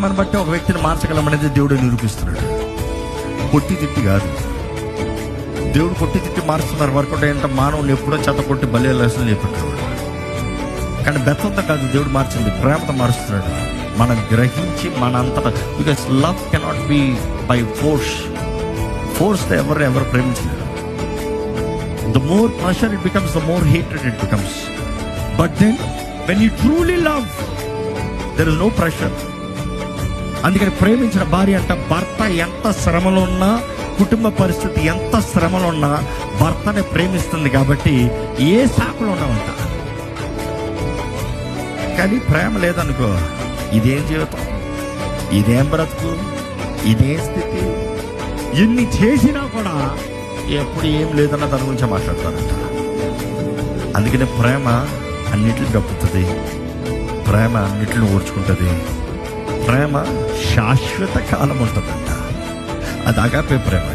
మనం బట్టి ఒక వ్యక్తిని మార్చగలమనేది దేవుడు నిరూపిస్తున్నాడు. కొట్టి తిట్టి కాదు. దేవుడు కొట్టి తిట్టి మారుస్తున్నారు వరకు ఏంటంటే మానవుని ఎప్పుడో చెత్త కొట్టి బలి లెసలు చెప్పాడు. కానీ బెత్తంతో కాదు దేవుడు మార్చింది, ప్రేమతో మారుస్తున్నాడు. మనం గ్రహించి మనంతటా, because love cannot be by force ఎవరు ప్రేమించలేరు. The more pressure it becomes, the more hatred it becomes. But then when you truly love, there is no pressure. అందుకని ప్రేమించిన భార్య అంట, భర్త ఎంత శ్రమలో ఉన్నా, కుటుంబ పరిస్థితి ఎంత శ్రమలో ఉన్నా భర్తని ప్రేమిస్తుంది కాబట్టి ఏ సాకులో ఉన్నామంట. కానీ ప్రేమ లేదనుకో, ఇదేం జీవితం, ఇదేం బ్రతుకు, ఇదేం స్థితి, ఎన్ని చేసినా కూడా ఎప్పుడు ఏం లేదన్న దాని గురించి మాట్లాడతారంట. అందుకనే ప్రేమ అన్నిటిని గప్పుతుంది, ప్రేమ అన్నిటిని ఓర్చుకుంటుంది, ప్రేమ శాశ్వత కాలం ఉంటుందంట. అది అగాపే ప్రేమ.